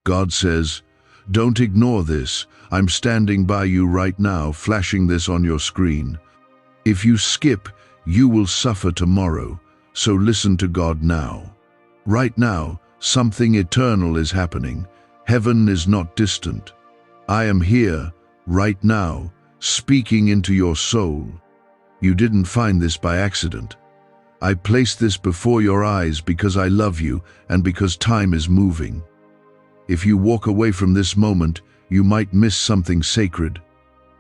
God says, "Don't ignore this. I'm standing by you right now, flashing this on your screen. If you skip, you will suffer tomorrow, so listen to God now." Right now, something eternal is happening. Heaven is not distant. I am here, right now, speaking into your soul. You didn't find this by accident. I placed this before your eyes because I love you and because time is moving. If you walk away from this moment, you might miss something sacred.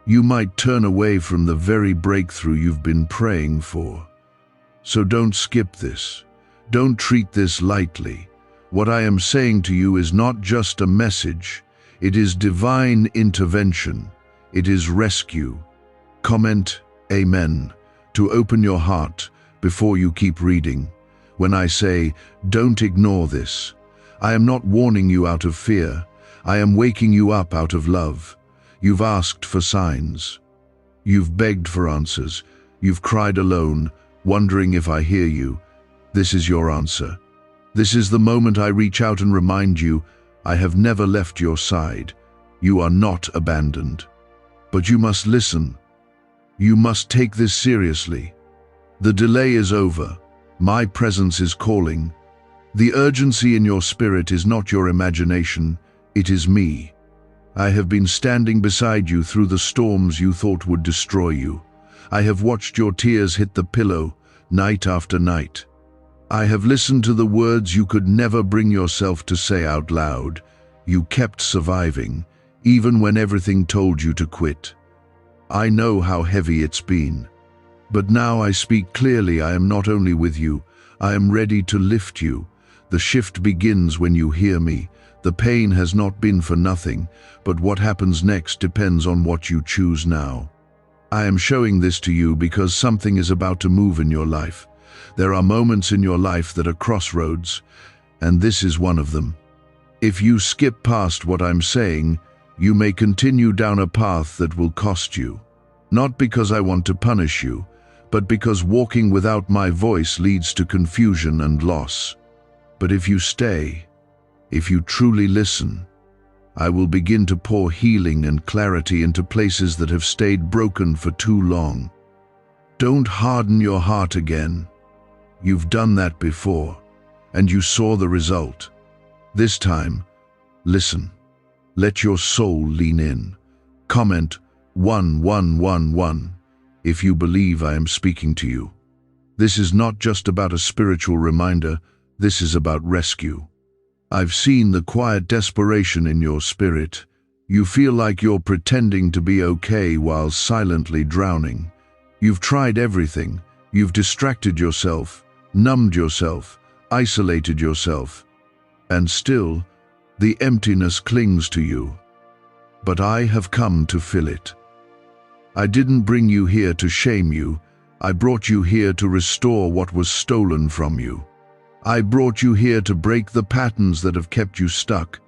You might turn away from the very breakthrough you've been praying for. So don't skip this. Don't treat this lightly. What I am saying to you is not just a message. It is divine intervention. It is rescue. Comment Amen to open your heart before you keep reading. When I say, don't ignore this, I am not warning you out of fear. I am waking you up out of love. You've asked for signs. You've begged for answers. You've cried alone, wondering if I hear you. This is your answer. This is the moment I reach out and remind you, I have never left your side. You are not abandoned. But you must listen. You must take this seriously. The delay is over. My presence is calling. The urgency in your spirit is not your imagination, it is me. I have been standing beside you through the storms you thought would destroy you. I have watched your tears hit the pillow, night after night. I have listened to the words you could never bring yourself to say out loud. You kept surviving, even when everything told you to quit. I know how heavy it's been. But now I speak clearly. I am not only with you, I am ready to lift you. The shift begins when you hear me. The pain has not been for nothing, but what happens next depends on what you choose now. I am showing this to you because something is about to move in your life. There are moments in your life that are crossroads, and this is one of them. If you skip past what I'm saying, you may continue down a path that will cost you. Not because I want to punish you, but because walking without my voice leads to confusion and loss. But if you stay, if you truly listen, I will begin to pour healing and clarity into places that have stayed broken for too long. Don't harden your heart again. You've done that before, and you saw the result. This time, listen. Let your soul lean in. Comment 1111 if you believe I am speaking to you. This is not just about a spiritual reminder, this is about rescue. I've seen the quiet desperation in your spirit. You feel like you're pretending to be okay while silently drowning. You've tried everything. You've distracted yourself, numbed yourself, isolated yourself, and still, the emptiness clings to you. But I have come to fill it. I didn't bring you here to shame you. I brought you here to restore what was stolen from you. I brought you here to break the patterns that have kept you stuck.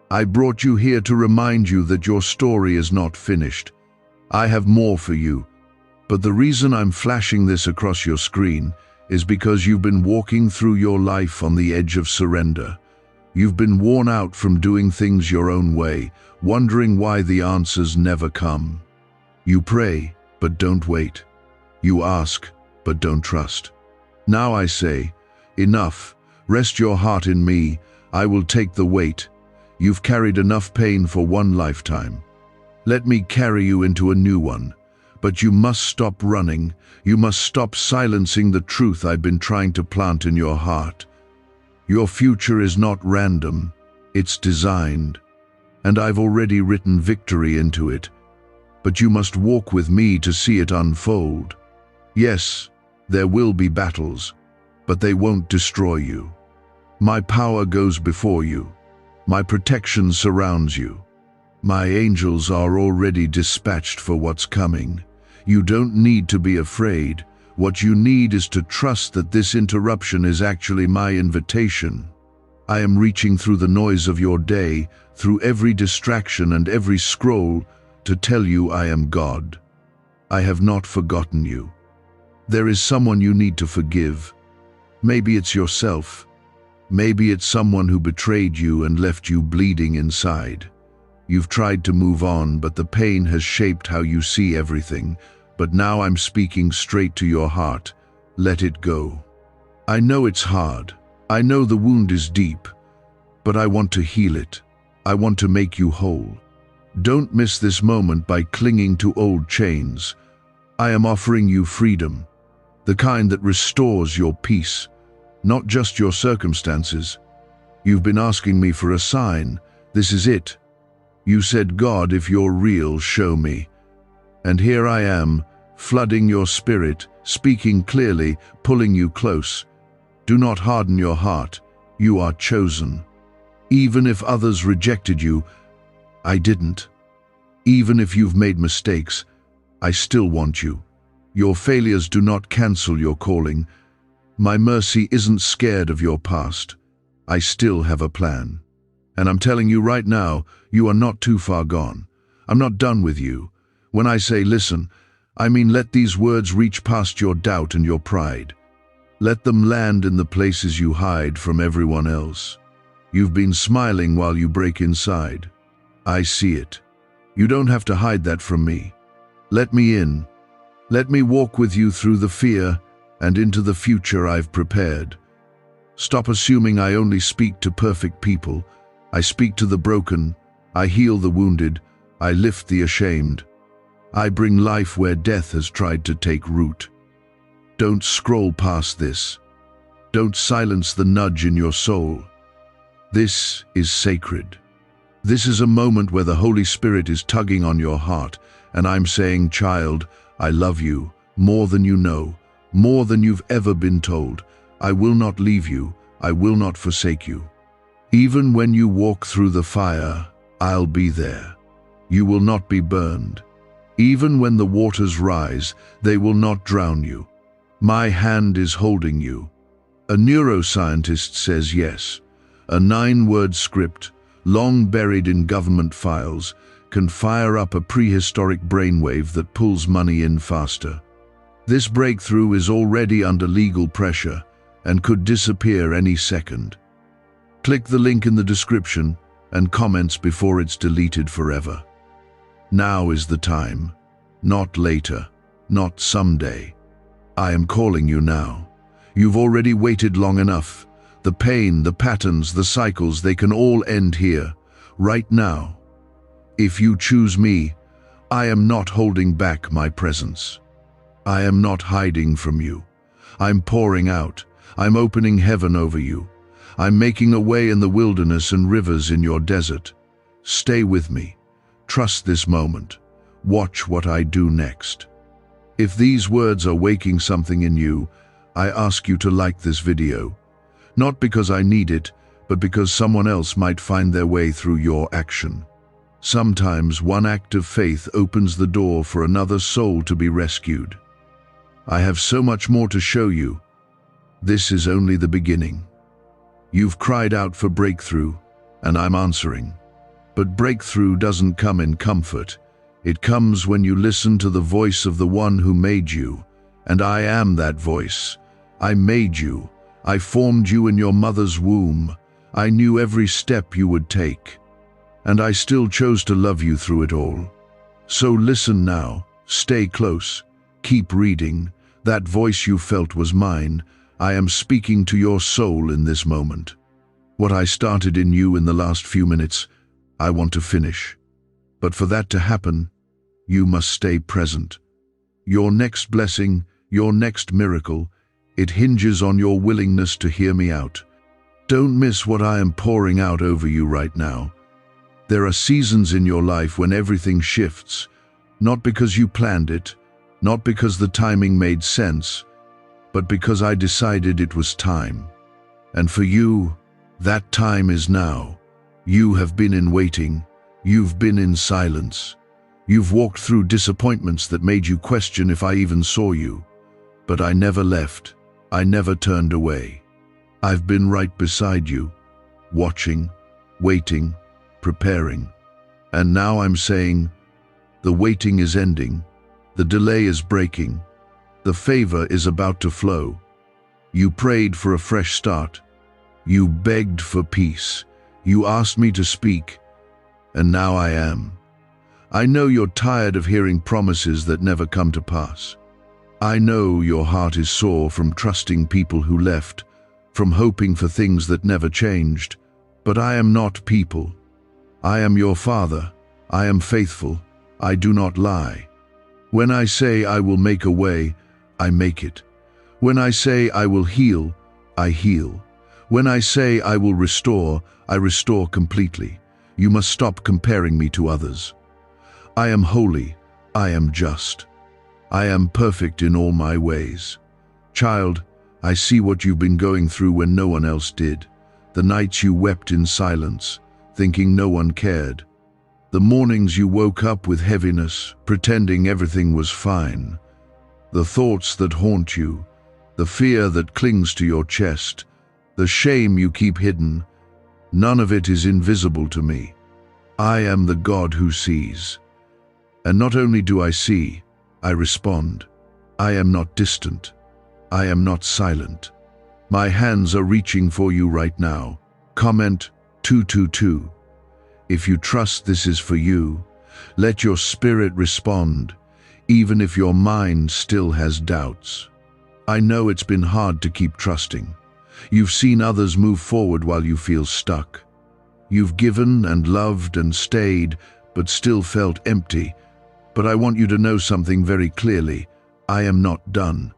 I brought you here to remind you that your story is not finished. I have more for you. But the reason I'm flashing this across your screen is because you've been walking through your life on the edge of surrender. You've been worn out from doing things your own way, wondering why the answers never come. You pray, but don't wait. You ask, but don't trust. Now I say, enough. Rest your heart in me. I will take the weight. You've carried enough pain for one lifetime. Let me carry you into a new one. But you must stop running. You must stop silencing the truth I've been trying to plant in your heart. Your future is not random. It's designed. And I've already written victory into it. But you must walk with me to see it unfold. Yes, there will be battles, but they won't destroy you. My power goes before you. My protection surrounds you. My angels are already dispatched for what's coming. You don't need to be afraid. What you need is to trust that this interruption is actually my invitation. I am reaching through the noise of your day, through every distraction and every scroll, to tell you I am God. I have not forgotten you. There is someone you need to forgive. Maybe it's yourself. Maybe it's someone who betrayed you and left you bleeding inside. You've tried to move on, but the pain has shaped how you see everything. But now I'm speaking straight to your heart. Let it go. I know it's hard. I know the wound is deep. But I want to heal it. I want to make you whole. Don't miss this moment by clinging to old chains. I am offering you freedom, the kind that restores your peace, not just your circumstances. You've been asking me for a sign. This is it. You said, God, if you're real, show me. And here I am, flooding your spirit, speaking clearly, pulling you close. Do not harden your heart. You are chosen. Even if others rejected you, I didn't. Even if you've made mistakes, I still want you. Your failures do not cancel your calling. My mercy isn't scared of your past. I still have a plan. And I'm telling you right now, you are not too far gone. I'm not done with you. When I say listen, I mean let these words reach past your doubt and your pride. Let them land in the places you hide from everyone else. You've been smiling while you break inside. I see it. You don't have to hide that from me. Let me in. Let me walk with you through the fear and into the future I've prepared. Stop assuming I only speak to perfect people. I speak to the broken. I heal the wounded. I lift the ashamed. I bring life where death has tried to take root. Don't scroll past this. Don't silence the nudge in your soul. This is sacred. This is a moment where the Holy Spirit is tugging on your heart, and I'm saying, child, I love you more than you know, more than you've ever been told. I will not leave you. I will not forsake you. Even when you walk through the fire, I'll be there. You will not be burned. Even when the waters rise, they will not drown you. My hand is holding you. A neuroscientist says yes. A 9-word script, long buried in government files, can fire up a prehistoric brainwave that pulls money in faster. This breakthrough is already under legal pressure and could disappear any second. Click the link in the description and comments before it's deleted forever. Now is the time, not later, not someday. I am calling you now. You've already waited long enough. The pain, the patterns, the cycles, they can all end here, right now. If you choose me, I am not holding back my presence. I am not hiding from you. I'm pouring out. I'm opening heaven over you. I'm making a way in the wilderness and rivers in your desert. Stay with me. Trust this moment. Watch what I do next. If these words are waking something in you, I ask you to like this video. Not because I need it, but because someone else might find their way through your action. Sometimes one act of faith opens the door for another soul to be rescued. I have so much more to show you. This is only the beginning. You've cried out for breakthrough, and I'm answering. But breakthrough doesn't come in comfort. It comes when you listen to the voice of the one who made you. And I am that voice. I made you. I formed you in your mother's womb. I knew every step you would take. And I still chose to love you through it all. So listen now. Stay close. Keep reading. That voice you felt was mine. I am speaking to your soul in this moment. What I started in you in the last few minutes, I want to finish. But for that to happen, you must stay present. Your next blessing, your next miracle, it hinges on your willingness to hear me out. Don't miss what I am pouring out over you right now. There are seasons in your life when everything shifts, not because you planned it, not because the timing made sense, but because I decided it was time. And for you, that time is now. You have been in waiting. You've been in silence. You've walked through disappointments that made you question if I even saw you. But I never left. I never turned away. I've been right beside you, watching, waiting, preparing. And now I'm saying, the waiting is ending. The delay is breaking. The favor is about to flow. You prayed for a fresh start. You begged for peace. You asked me to speak, and now I am. I know you're tired of hearing promises that never come to pass. I know your heart is sore from trusting people who left, from hoping for things that never changed. But I am not people. I am your Father. I am faithful. I do not lie. When I say I will make a way, I make it. When I say I will heal, I heal. When I say I will restore, I restore completely. You must stop comparing me to others. I am holy. I am just. I am perfect in all my ways. Child, I see what you've been going through when no one else did. The nights you wept in silence, thinking no one cared. The mornings you woke up with heaviness, pretending everything was fine. The thoughts that haunt you, the fear that clings to your chest, the shame you keep hidden, none of it is invisible to me. I am the God who sees. And not only do I see, I respond. I am not distant. I am not silent. My hands are reaching for you right now. Comment 222. If you trust this is for you, let your spirit respond, even if your mind still has doubts. I know it's been hard to keep trusting. You've seen others move forward while you feel stuck. You've given and loved and stayed, but still felt empty. But I want you to know something very clearly. I am not done.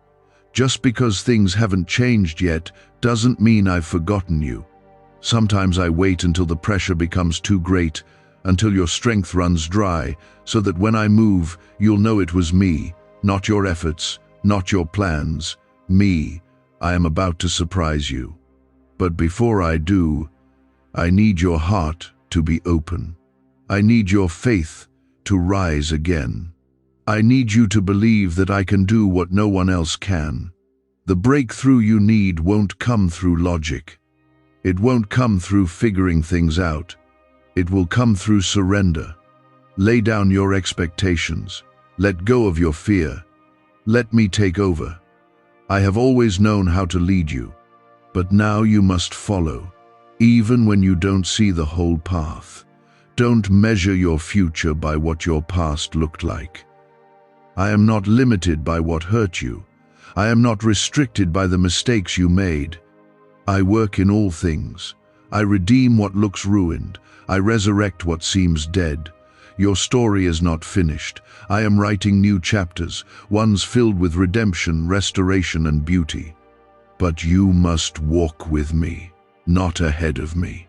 Just because things haven't changed yet doesn't mean I've forgotten you. Sometimes I wait until the pressure becomes too great, until your strength runs dry, so that when I move, you'll know it was me, not your efforts, not your plans. Me. I am about to surprise you. But before I do, I need your heart to be open. I need your faith to rise again. I need you to believe that I can do what no one else can. The breakthrough you need won't come through logic. It won't come through figuring things out. It will come through surrender. Lay down your expectations. Let go of your fear. Let me take over. I have always known how to lead you, but now you must follow, even when you don't see the whole path. Don't measure your future by what your past looked like. I am not limited by what hurt you. I am not restricted by the mistakes you made. I work in all things. I redeem what looks ruined. I resurrect what seems dead. Your story is not finished. I am writing new chapters, ones filled with redemption, restoration, and beauty. But you must walk with me, not ahead of me.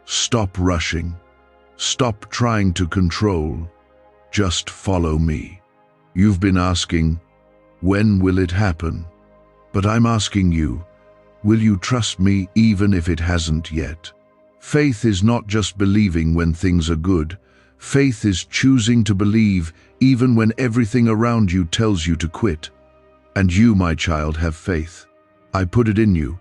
Stop rushing. Stop trying to control. Just follow me. You've been asking, when will it happen? But I'm asking you, will you trust me even if it hasn't yet? Faith is not just believing when things are good. Faith is choosing to believe even when everything around you tells you to quit. And you, my child, have faith. I put it in you.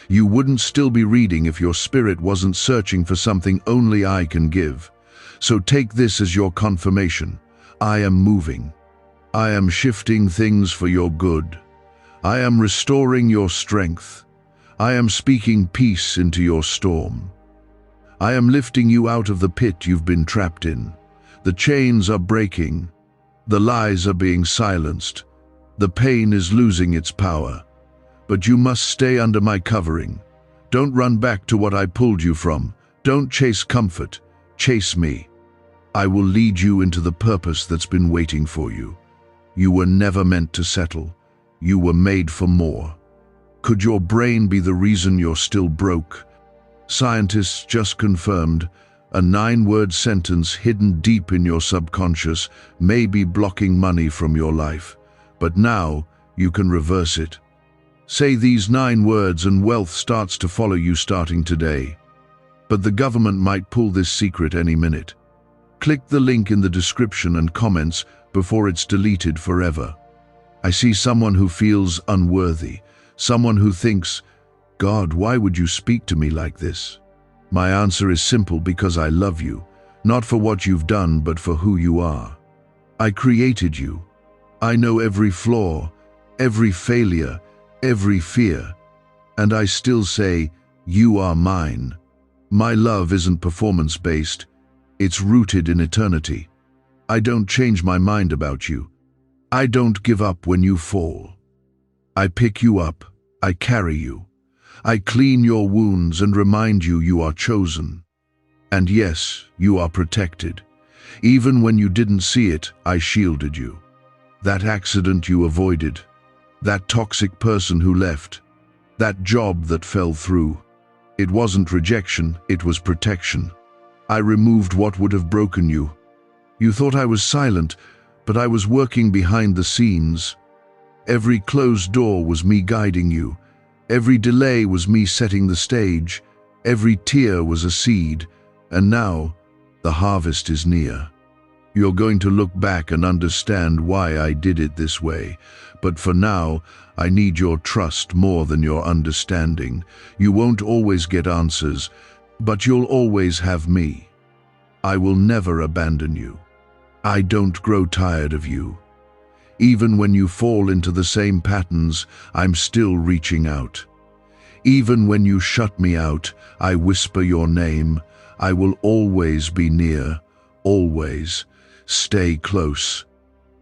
You wouldn't still be reading if your spirit wasn't searching for something only I can give. So take this as your confirmation. I am moving. I am shifting things for your good. I am restoring your strength. I am speaking peace into your storm. I am lifting you out of the pit you've been trapped in. The chains are breaking. The lies are being silenced. The pain is losing its power. But you must stay under my covering. Don't run back to what I pulled you from. Don't chase comfort. Chase me. I will lead you into the purpose that's been waiting for you. You were never meant to settle. You were made for more. Could your brain be the reason you're still broke? Scientists just confirmed a 9-word sentence hidden deep in your subconscious may be blocking money from your life. But now you can reverse it. Say these 9 words and wealth starts to follow you starting today. But the government might pull this secret any minute. Click the link in the description and comments before it's deleted forever. I see someone who feels unworthy, someone who thinks, God, why would you speak to me like this? My answer is simple: because I love you, not for what you've done, but for who you are. I created you. I know every flaw, every failure, every fear, and I still say, You are mine. My love isn't performance-based. It's rooted in eternity. I don't change my mind about you. I don't give up when you fall. I pick you up. I carry you. I clean your wounds and remind you you are chosen. And yes, you are protected. Even when you didn't see it, I shielded you. That accident you avoided. That toxic person who left. That job that fell through. It wasn't rejection, it was protection. I removed what would have broken you. You thought I was silent, but I was working behind the scenes. Every closed door was me guiding you. Every delay was me setting the stage. Every tear was a seed. And now, the harvest is near. You're going to look back and understand why I did it this way. But for now, I need your trust more than your understanding. You won't always get answers, but you'll always have me. I will never abandon you. I don't grow tired of you. Even when you fall into the same patterns, I'm still reaching out. Even when you shut me out, I whisper your name. I will always be near, always. Stay close.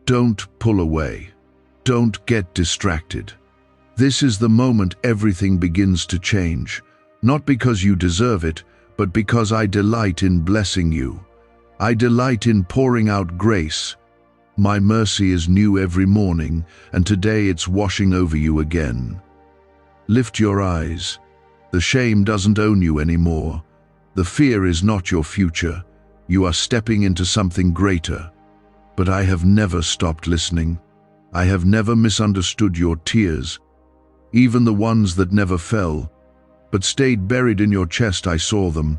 Don't pull away. Don't get distracted. This is the moment everything begins to change, not because you deserve it, but because I delight in blessing you. I delight in pouring out grace. My mercy is new every morning, and today it's washing over you again. Lift your eyes. The shame doesn't own you anymore. The fear is not your future. You are stepping into something greater. But I have never stopped listening. I have never misunderstood your tears, even the ones that never fell, but stayed buried in your chest. I saw them,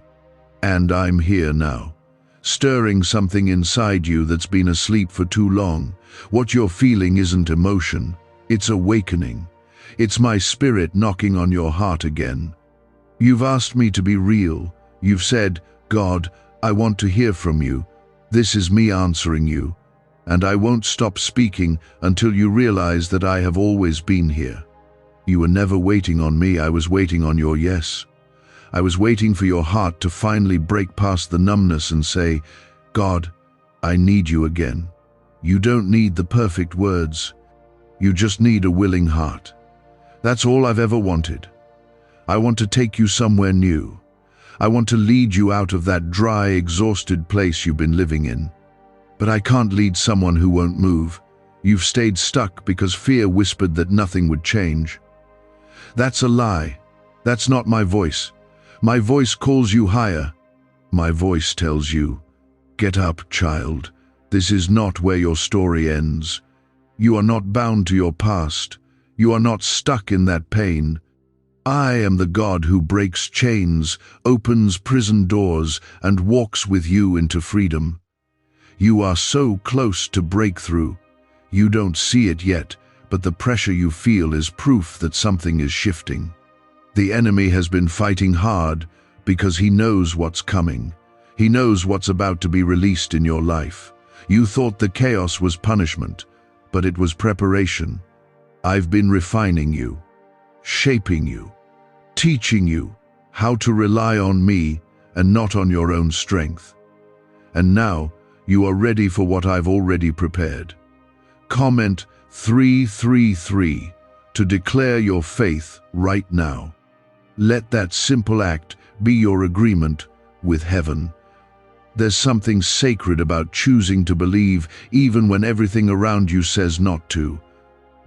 and I'm here now, stirring something inside you that's been asleep for too long. What you're feeling isn't emotion, it's awakening. It's my spirit knocking on your heart again. You've asked me to be real. You've said, God, I want to hear from you. This is me answering you. And I won't stop speaking until you realize that I have always been here. You were never waiting on me, I was waiting on your yes. I was waiting for your heart to finally break past the numbness and say, God, I need you again. You don't need the perfect words. You just need a willing heart. That's all I've ever wanted. I want to take you somewhere new. I want to lead you out of that dry, exhausted place you've been living in. But I can't lead someone who won't move. You've stayed stuck because fear whispered that nothing would change. That's a lie. That's not my voice. My voice calls you higher. My voice tells you, get up, child. This is not where your story ends. You are not bound to your past. You are not stuck in that pain. I am the God who breaks chains, opens prison doors, and walks with you into freedom. You are so close to breakthrough. You don't see it yet, but the pressure you feel is proof that something is shifting. The enemy has been fighting hard because he knows what's coming. He knows what's about to be released in your life. You thought the chaos was punishment, but it was preparation. I've been refining you, shaping you, teaching you how to rely on me and not on your own strength. And now, you are ready for what I've already prepared. Comment 333 to declare your faith right now. Let that simple act be your agreement with heaven. There's something sacred about choosing to believe even when everything around you says not to.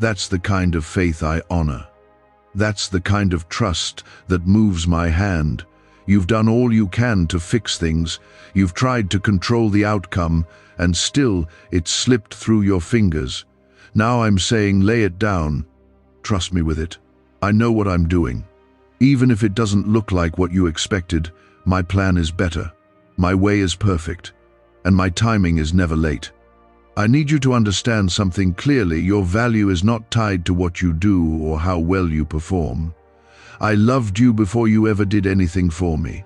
That's the kind of faith I honor. That's the kind of trust that moves my hand. You've done all you can to fix things. You've tried to control the outcome, and still it's slipped through your fingers. Now I'm saying lay it down. Trust me with it. I know what I'm doing. Even if it doesn't look like what you expected, my plan is better. My way is perfect, and my timing is never late. I need you to understand something clearly. Your value is not tied to what you do or how well you perform. I loved you before you ever did anything for me.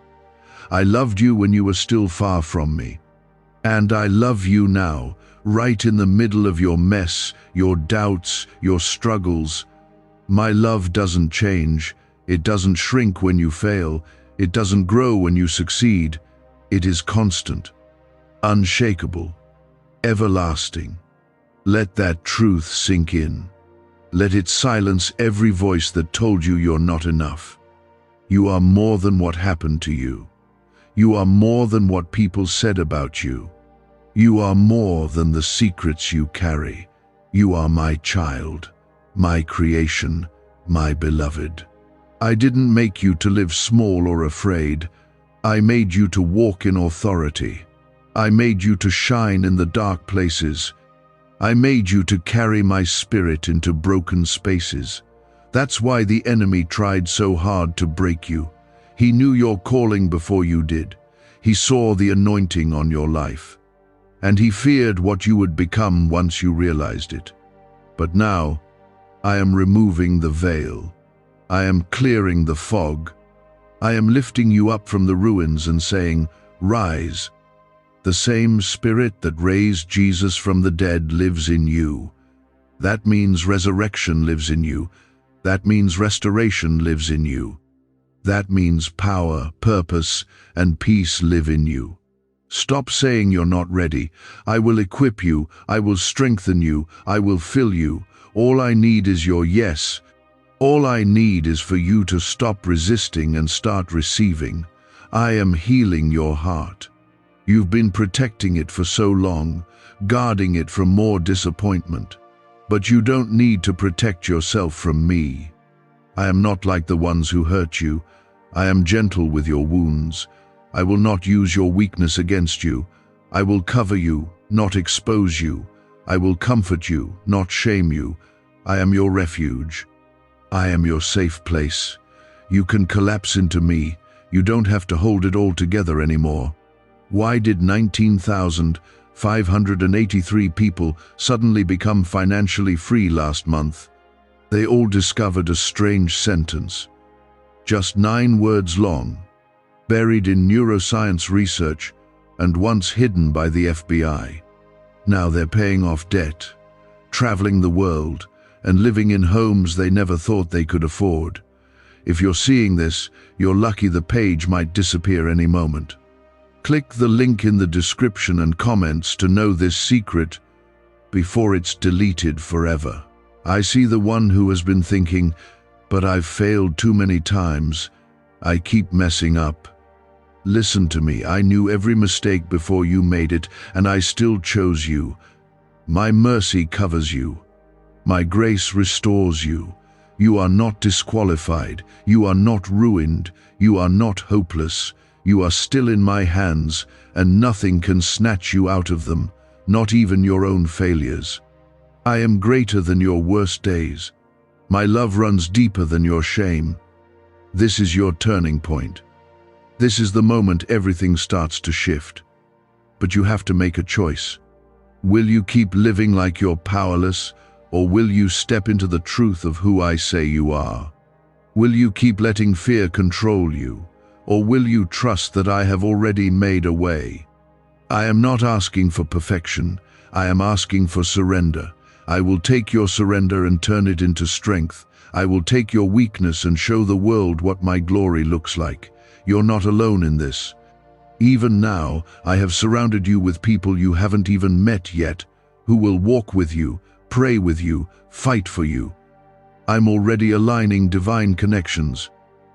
I loved you when you were still far from me. And I love you now, right in the middle of your mess, your doubts, your struggles. My love doesn't change. It doesn't shrink when you fail. It doesn't grow when you succeed. It is constant, unshakable, everlasting. Let that truth sink in. Let it silence every voice that told you you're not enough. You are more than what happened to you. You are more than what people said about you. You are more than the secrets you carry. You are my child, my creation, my beloved. I didn't make you to live small or afraid. I made you to walk in authority. I made you to shine in the dark places. I made you to carry my spirit into broken spaces. That's why the enemy tried so hard to break you. He knew your calling before you did. He saw the anointing on your life. And he feared what you would become once you realized it. But now, I am removing the veil. I am clearing the fog. I am lifting you up from the ruins and saying, "Rise." The same Spirit that raised Jesus from the dead lives in you. That means resurrection lives in you. That means restoration lives in you. That means power, purpose, and peace live in you. Stop saying you're not ready. I will equip you. I will strengthen you. I will fill you. All I need is your yes. All I need is for you to stop resisting and start receiving. I am healing your heart. You've been protecting it for so long, guarding it from more disappointment. But you don't need to protect yourself from me. I am not like the ones who hurt you. I am gentle with your wounds. I will not use your weakness against you. I will cover you, not expose you. I will comfort you, not shame you. I am your refuge. I am your safe place. You can collapse into me. You don't have to hold it all together anymore. Why did 19,583 people suddenly become financially free last month? They all discovered a strange sentence, just 9 words long, buried in neuroscience research and once hidden by the FBI. Now they're paying off debt, traveling the world, and living in homes they never thought they could afford. If you're seeing this, you're lucky. The page might disappear any moment. Click the link in the description and comments to know this secret before it's deleted forever. I see the one who has been thinking, but I've failed too many times. I keep messing up. Listen to me. I knew every mistake before you made it, and I still chose you. My mercy covers you. My grace restores you. You are not disqualified. You are not ruined. You are not hopeless. You are still in my hands, and nothing can snatch you out of them, not even your own failures. I am greater than your worst days. My love runs deeper than your shame. This is your turning point. This is the moment everything starts to shift. But you have to make a choice. Will you keep living like you're powerless, or will you step into the truth of who I say you are? Will you keep letting fear control you, or will you trust that I have already made a way? I am not asking for perfection. I am asking for surrender. I will take your surrender and turn it into strength. I will take your weakness and show the world what my glory looks like. You're not alone in this. Even now, I have surrounded you with people you haven't even met yet, who will walk with you, pray with you, fight for you. I'm already aligning divine connections.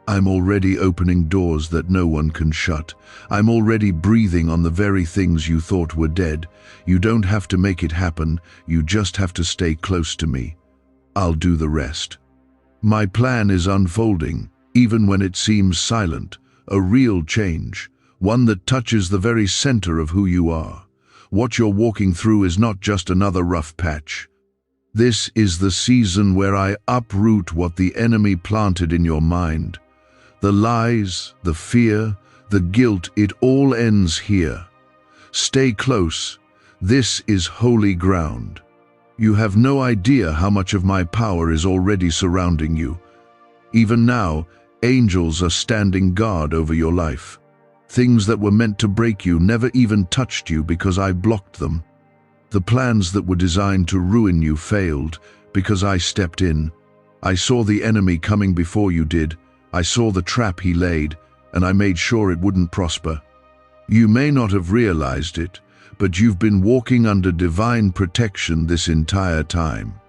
I'm already opening doors that no one can shut. I'm already breathing on the very things you thought were dead. You don't have to make it happen. You just have to stay close to me. I'll do the rest. My plan is unfolding, even when it seems silent. A real change, one that touches the very center of who you are. What you're walking through is not just another rough patch. This is the season where I uproot what the enemy planted in your mind. The lies, the fear, the guilt, it all ends here. Stay close. This is holy ground. You have no idea how much of my power is already surrounding you. Even now, angels are standing guard over your life. Things that were meant to break you never even touched you because I blocked them. The plans that were designed to ruin you failed because I stepped in. I saw the enemy coming before you did. I saw the trap he laid, and I made sure it wouldn't prosper. You may not have realized it, but you've been walking under divine protection this entire time.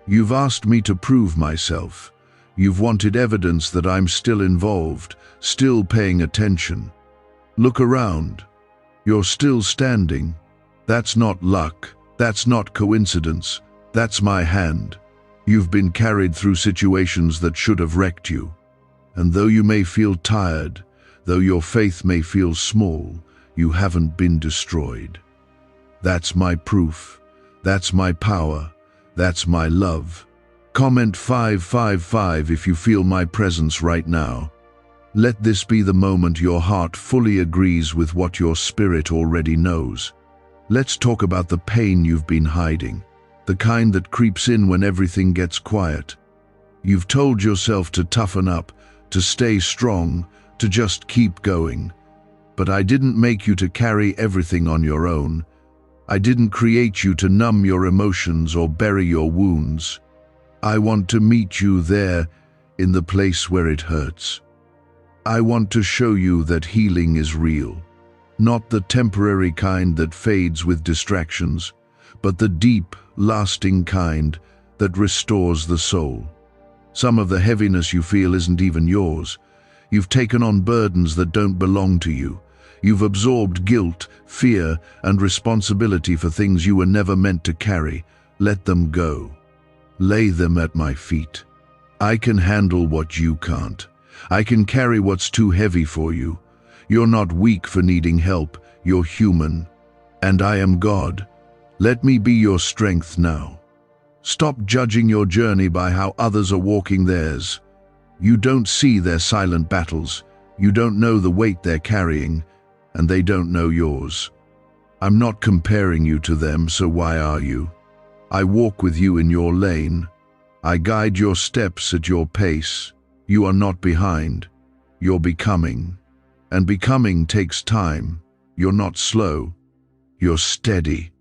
You've asked me to prove myself. You've wanted evidence that I'm still involved, still paying attention. Look around. You're still standing. That's not luck. That's not coincidence. That's my hand. You've been carried through situations that should have wrecked you. And though you may feel tired, though your faith may feel small, you haven't been destroyed. That's my proof. That's my power. That's my love. Comment 555 if you feel my presence right now. Let this be the moment your heart fully agrees with what your spirit already knows. Let's talk about the pain you've been hiding, the kind that creeps in when everything gets quiet. You've told yourself to toughen up, to stay strong, to just keep going. But I didn't make you to carry everything on your own. I didn't create you to numb your emotions or bury your wounds. I want to meet you there, in the place where it hurts. I want to show you that healing is real, not the temporary kind that fades with distractions, but the deep, lasting kind that restores the soul. Some of the heaviness you feel isn't even yours. You've taken on burdens that don't belong to you. You've absorbed guilt, fear, and responsibility for things you were never meant to carry. Let them go. Lay them at my feet. I can handle what you can't. I can carry what's too heavy for you. You're not weak for needing help. You're human. And I am God. Let me be your strength now. Stop judging your journey by how others are walking theirs. You don't see their silent battles. You don't know the weight they're carrying, and they don't know yours. I'm not comparing you to them, so why are you? I walk with you in your lane. I guide your steps at your pace. You are not behind. You're becoming. And becoming takes time. You're not slow. You're steady.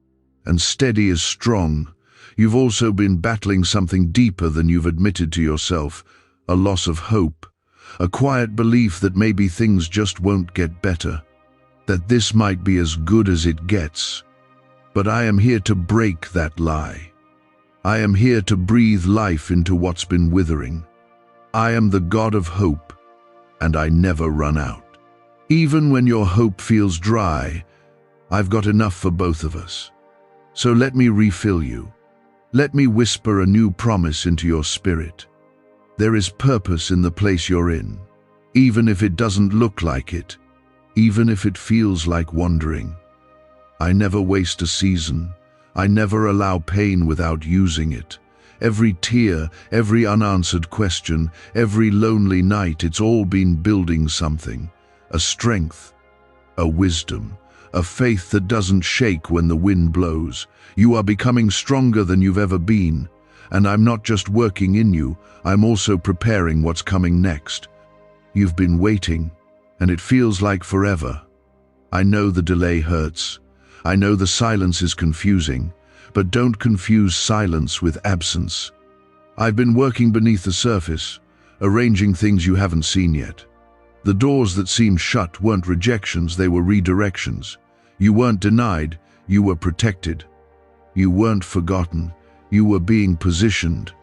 And steady is strong. You've also been battling something deeper than you've admitted to yourself, a loss of hope, a quiet belief that maybe things just won't get better, that this might be as good as it gets. But I am here to break that lie. I am here to breathe life into what's been withering. I am the God of hope, and I never run out. Even when your hope feels dry, I've got enough for both of us. So let me refill you. Let me whisper a new promise into your spirit. There is purpose in the place you're in, even if it doesn't look like it, even if it feels like wandering. I never waste a season. I never allow pain without using it. Every tear, every unanswered question, every lonely night, it's all been building something. A strength, a wisdom, a faith that doesn't shake when the wind blows. You are becoming stronger than you've ever been. And I'm not just working in you, I'm also preparing what's coming next. You've been waiting, and it feels like forever. I know the delay hurts. I know the silence is confusing, but don't confuse silence with absence. I've been working beneath the surface, arranging things you haven't seen yet. The doors that seemed shut weren't rejections, they were redirections. You weren't denied, you were protected. You weren't forgotten, you were being positioned.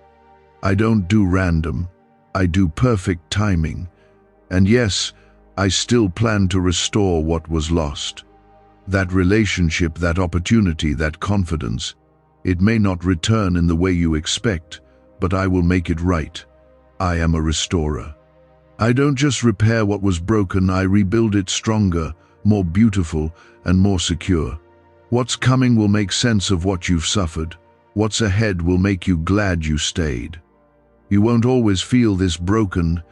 I don't do random, I do perfect timing. And yes, I still plan to restore what was lost. That relationship, that opportunity, that confidence. It may not return in the way you expect, but I will make it right. I am a restorer. I don't just repair what was broken, I rebuild it stronger, more beautiful, and more secure. What's coming will make sense of what you've suffered. What's ahead will make you glad you stayed. You won't always feel this broken.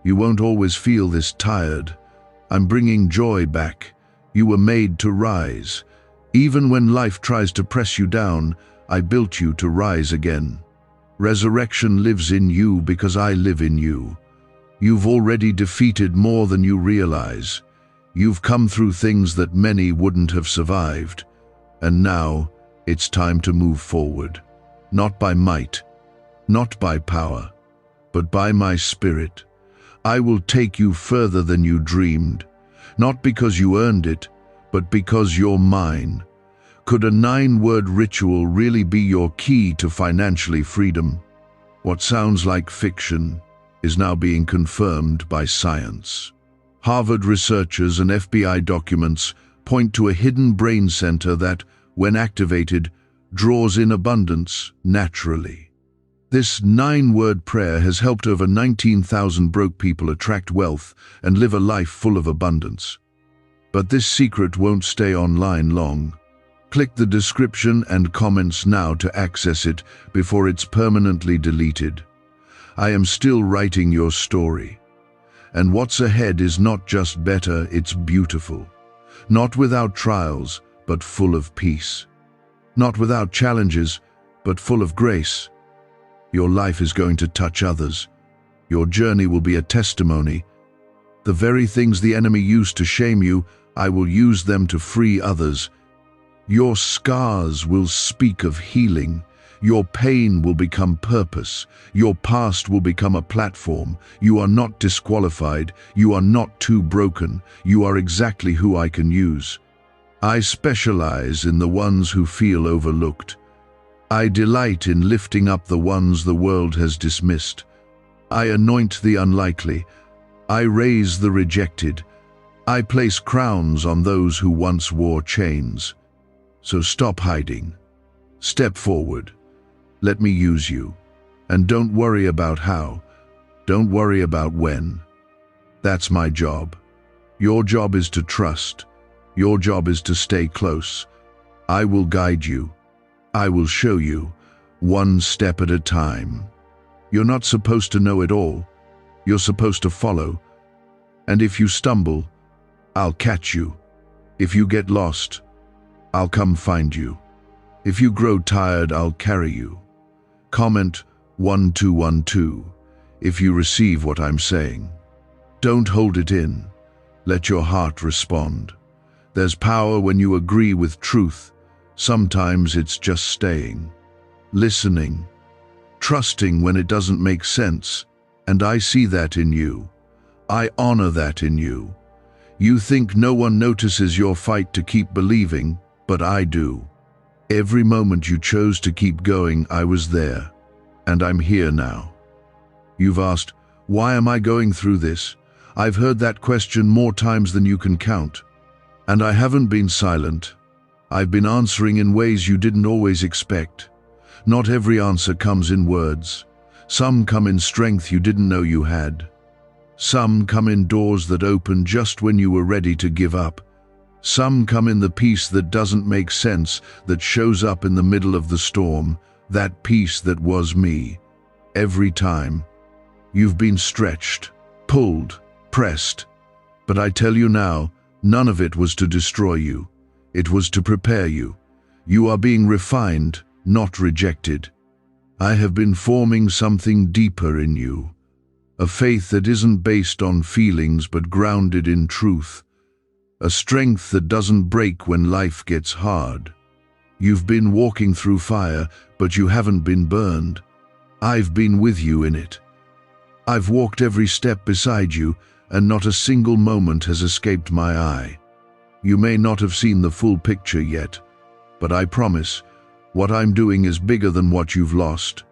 You won't always feel this tired. I'm bringing joy back. You were made to rise. Even when life tries to press you down, I built you to rise again. Resurrection lives in you because I live in you. You've already defeated more than you realize. You've come through things that many wouldn't have survived. And now, it's time to move forward. Not by might, not by power, but by my spirit. I will take you further than you dreamed, not because you earned it, but because you're mine. Could a 9-word ritual really be your key to financially freedom? What sounds like fiction is now being confirmed by science. Harvard researchers and FBI documents point to a hidden brain center that, when activated, draws in abundance naturally. This 9-word prayer has helped over 19,000 broke people attract wealth and live a life full of abundance. But this secret won't stay online long. Click the description and comments now to access it before it's permanently deleted. I am still writing your story. And what's ahead is not just better, it's beautiful. Not without trials, but full of peace. Not without challenges, but full of grace. Your life is going to touch others. Your journey will be a testimony. The very things the enemy used to shame you, I will use them to free others. Your scars will speak of healing. Your pain will become purpose. Your past will become a platform. You are not disqualified. You are not too broken. You are exactly who I can use. I specialize in the ones who feel overlooked. I delight in lifting up the ones the world has dismissed. I anoint the unlikely. I raise the rejected. I place crowns on those who once wore chains. So stop hiding. Step forward. Let me use you. And don't worry about how. Don't worry about when. That's my job. Your job is to trust. Your job is to stay close. I will guide you. I will show you, one step at a time. You're not supposed to know it all. You're supposed to follow. And if you stumble, I'll catch you. If you get lost, I'll come find you. If you grow tired, I'll carry you. Comment 1212 if you receive what I'm saying. Don't hold it in. Let your heart respond. There's power when you agree with truth. Sometimes it's just staying, listening, trusting when it doesn't make sense. And I see that in you. I honor that in you. You think no one notices your fight to keep believing, but I do. Every moment you chose to keep going, I was there. And I'm here now. You've asked, why am I going through this? I've heard that question more times than you can count. And I haven't been silent. I've been answering in ways you didn't always expect. Not every answer comes in words. Some come in strength you didn't know you had. Some come in doors that open just when you were ready to give up. Some come in the peace that doesn't make sense, that shows up in the middle of the storm, that peace that was me. Every time. You've been stretched, pulled, pressed. But I tell you now, none of it was to destroy you. It was to prepare you. You are being refined, not rejected. I have been forming something deeper in you. A faith that isn't based on feelings but grounded in truth. A strength that doesn't break when life gets hard. You've been walking through fire, but you haven't been burned. I've been with you in it. I've walked every step beside you, and not a single moment has escaped my eye. You may not have seen the full picture yet, but I promise, what I'm doing is bigger than what you've lost.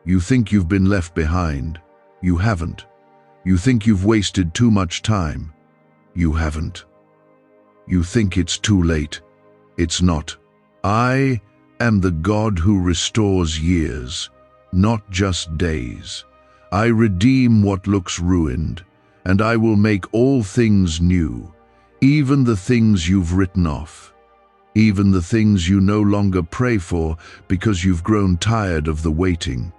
You think you've been left behind. You haven't. You think you've wasted too much time. You haven't. You think it's too late. It's not. I am the God who restores years, not just days. I redeem what looks ruined, and I will make all things new, even the things you've written off, even the things you no longer pray for because you've grown tired of the waiting.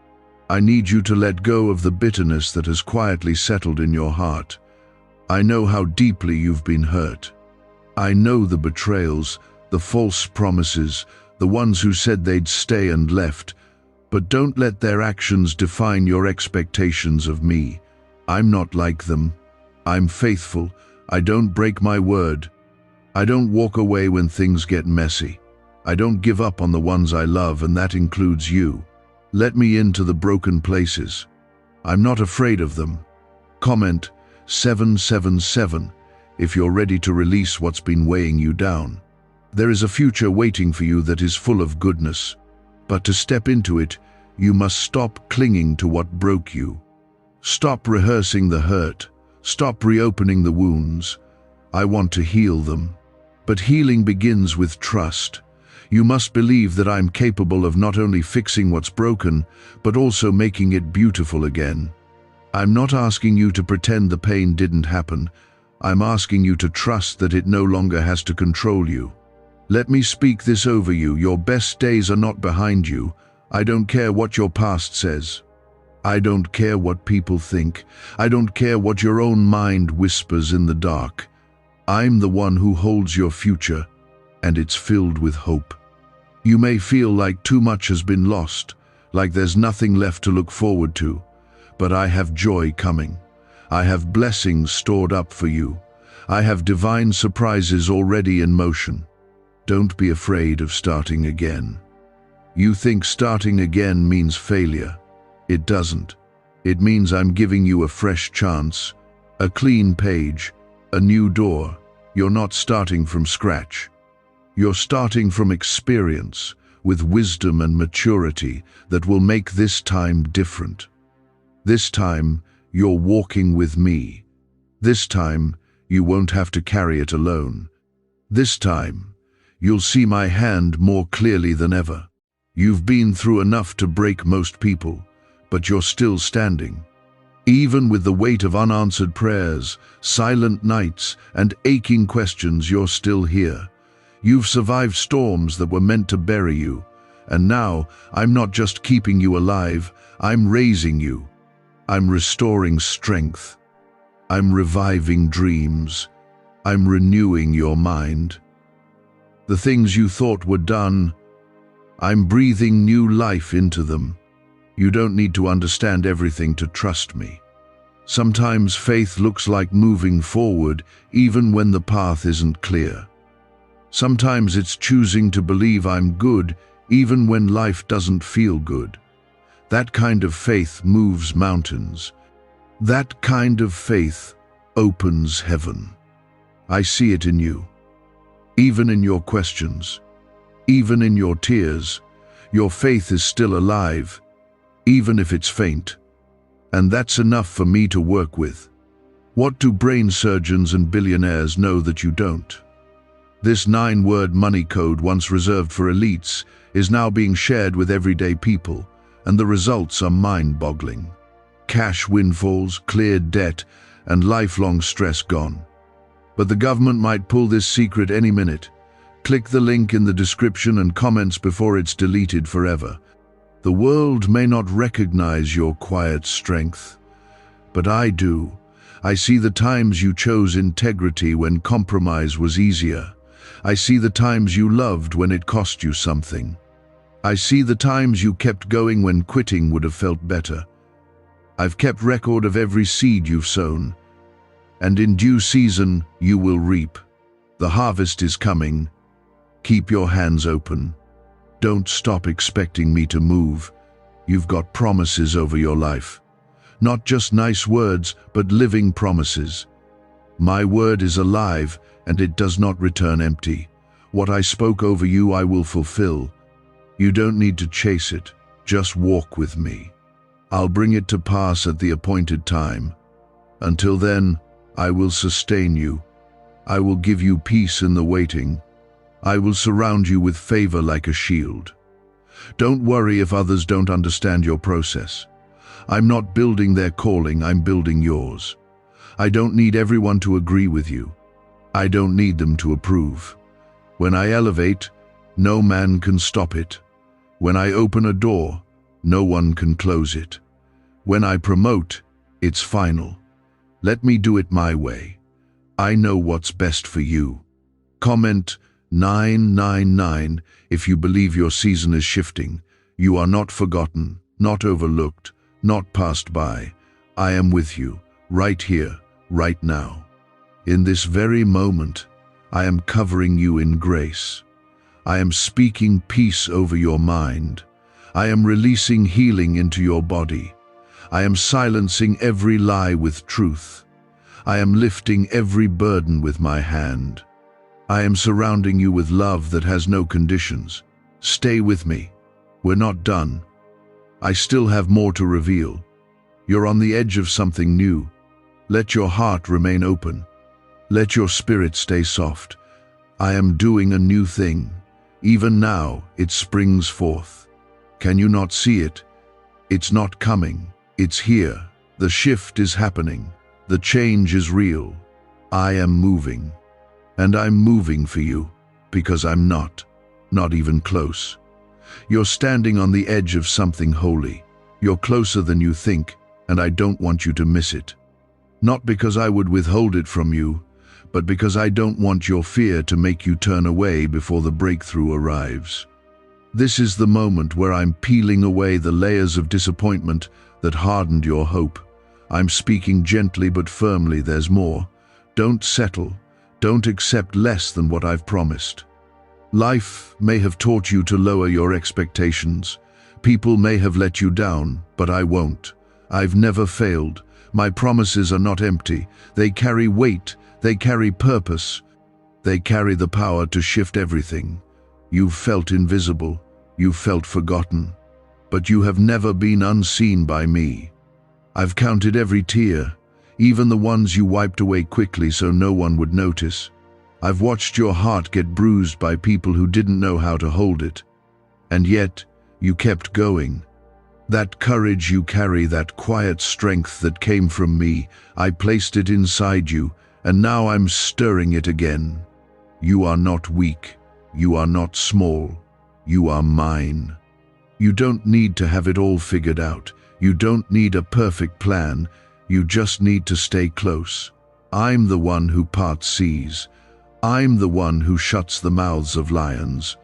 I need you to let go of the bitterness that has quietly settled in your heart. I know how deeply you've been hurt. I know the betrayals, the false promises, the ones who said they'd stay and left. But don't let their actions define your expectations of me. I'm not like them. I'm faithful. I don't break my word. I don't walk away when things get messy. I don't give up on the ones I love, and that includes you. Let me into the broken places. I'm not afraid of them. Comment 777 if you're ready to release what's been weighing you down. There is a future waiting for you that is full of goodness. But to step into it, you must stop clinging to what broke you. Stop rehearsing the hurt. Stop reopening the wounds. I want to heal them. But healing begins with trust. You must believe that I'm capable of not only fixing what's broken, but also making it beautiful again. I'm not asking you to pretend the pain didn't happen. I'm asking you to trust that it no longer has to control you. Let me speak this over you. Your best days are not behind you. I don't care what your past says. I don't care what people think. I don't care what your own mind whispers in the dark. I'm the one who holds your future, and it's filled with hope. You may feel like too much has been lost, like there's nothing left to look forward to, but I have joy coming. I have blessings stored up for you. I have divine surprises already in motion. Don't be afraid of starting again. You think starting again means failure. It doesn't. It means I'm giving you a fresh chance, a clean page, a new door. You're not starting from scratch. You're starting from experience, with wisdom and maturity that will make this time different. This time, you're walking with me. This time, you won't have to carry it alone. This time, you'll see my hand more clearly than ever. You've been through enough to break most people, but you're still standing. Even with the weight of unanswered prayers, silent nights, and aching questions, you're still here. You've survived storms that were meant to bury you, and now I'm not just keeping you alive, I'm raising you. I'm restoring strength. I'm reviving dreams. I'm renewing your mind. The things you thought were done, I'm breathing new life into them. You don't need to understand everything to trust me. Sometimes faith looks like moving forward even when the path isn't clear. Sometimes it's choosing to believe I'm good even when life doesn't feel good. That kind of faith moves mountains. That kind of faith opens heaven. I see it in you. Even in your questions, even in your tears, your faith is still alive, even if it's faint. And that's enough for me to work with. What do brain surgeons and billionaires know that you don't? This 9-word money code, once reserved for elites, is now being shared with everyday people, and the results are mind-boggling. Cash windfalls, cleared debt, and lifelong stress gone. But the government might pull this secret any minute. Click the link in the description and comments before it's deleted forever. The world may not recognize your quiet strength, but I do. I see the times you chose integrity when compromise was easier. I see the times you loved when it cost you something. I see the times you kept going when quitting would have felt better. I've kept record of every seed you've sown, and in due season you will reap. The harvest is coming. Keep your hands open. Don't stop expecting me to move. You've got promises over your life. Not just nice words, but living promises. My word is alive, and it does not return empty. What I spoke over you, I will fulfill. You don't need to chase it. Just walk with me. I'll bring it to pass at the appointed time. Until then, I will sustain you. I will give you peace in the waiting. I will surround you with favor like a shield. Don't worry if others don't understand your process. I'm not building their calling, I'm building yours. I don't need everyone to agree with you. I don't need them to approve. When I elevate, no man can stop it. When I open a door, no one can close it. When I promote, it's final. Let me do it my way. I know what's best for you. Comment 999 if you believe your season is shifting. You are not forgotten, not overlooked, not passed by. I am with you, right here, right now. In this very moment, I am covering you in grace. I am speaking peace over your mind. I am releasing healing into your body. I am silencing every lie with truth. I am lifting every burden with my hand. I am surrounding you with love that has no conditions. Stay with me. We're not done. I still have more to reveal. You're on the edge of something new. Let your heart remain open. Let your spirit stay soft. I am doing a new thing. Even now, it springs forth. Can you not see it? It's not coming. It's here. The shift is happening. The change is real. I am moving. And I'm moving for you, because I'm not even close. You're standing on the edge of something holy. You're closer than you think, and I don't want you to miss it. Not because I would withhold it from you, but because I don't want your fear to make you turn away before the breakthrough arrives. This is the moment where I'm peeling away the layers of disappointment that hardened your hope. I'm speaking gently but firmly. There's more. Don't settle. Don't accept less than what I've promised. Life may have taught you to lower your expectations. People may have let you down, but I won't. I've never failed. My promises are not empty. They carry weight. They carry purpose. They carry the power to shift everything. You've felt invisible. You've felt forgotten. But you have never been unseen by me. I've counted every tear, even the ones you wiped away quickly so no one would notice. I've watched your heart get bruised by people who didn't know how to hold it. And yet, you kept going. That courage you carry, that quiet strength that came from me, I placed it inside you, and now I'm stirring it again. You are not weak. You are not small. You are mine. You don't need to have it all figured out. You don't need a perfect plan. You just need to stay close. I'm the one who parts seas. I'm the one who shuts the mouths of lions.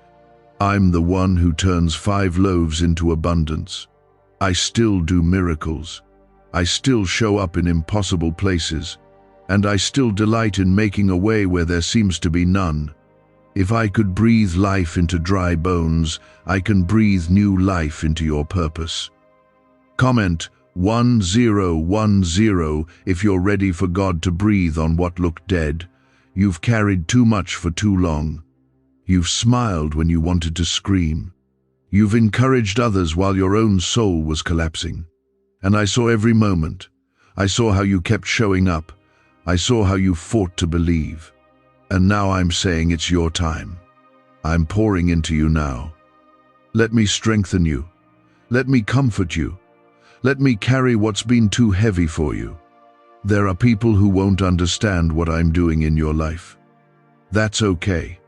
I'm the one who turns 5 loaves into abundance. I still do miracles. I still show up in impossible places. And I still delight in making a way where there seems to be none. If I could breathe life into dry bones, I can breathe new life into your purpose. Comment 1010 if you're ready for God to breathe on what looked dead. You've carried too much for too long. You've smiled when you wanted to scream. You've encouraged others while your own soul was collapsing. And I saw every moment. I saw how you kept showing up. I saw how you fought to believe. And now I'm saying it's your time. I'm pouring into you now. Let me strengthen you. Let me comfort you. Let me carry what's been too heavy for you. There are people who won't understand what I'm doing in your life. That's okay.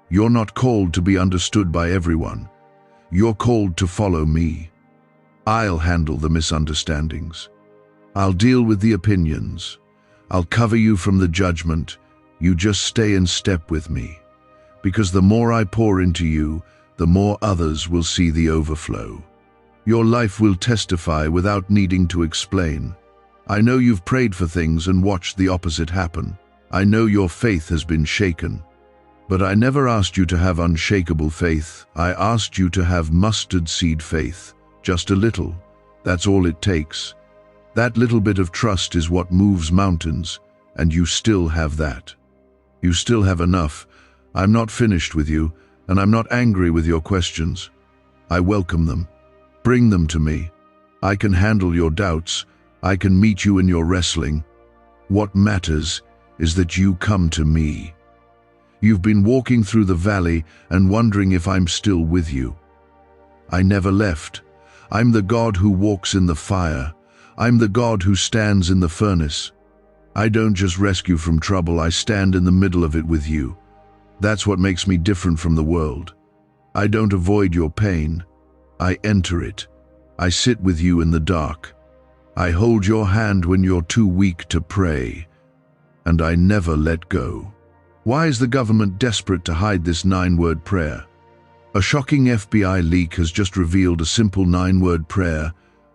You're not called to be understood by everyone. You're called to follow me. I'll handle the misunderstandings. I'll deal with the opinions. I'll cover you from the judgment. You just stay in step with me. Because the more I pour into you, the more others will see the overflow. Your life will testify without needing to explain. I know you've prayed for things and watched the opposite happen. I know your faith has been shaken. But I never asked you to have unshakable faith. I asked you to have mustard seed faith. Just a little. That's all it takes. That little bit of trust is what moves mountains, and you still have that. You still have enough. I'm not finished with you, and I'm not angry with your questions. I welcome them. Bring them to me. I can handle your doubts. I can meet you in your wrestling. What matters is that you come to me. You've been walking through the valley and wondering if I'm still with you. I never left. I'm the God who walks in the fire. I'm the God who stands in the furnace. I don't just rescue from trouble, I stand in the middle of it with you. That's what makes me different from the world. I don't avoid your pain. I enter it. I sit with you in the dark. I hold your hand when you're too weak to pray. And I never let go. Why is the government desperate to hide this 9-word prayer? A shocking FBI leak has just revealed a simple 9-word prayer,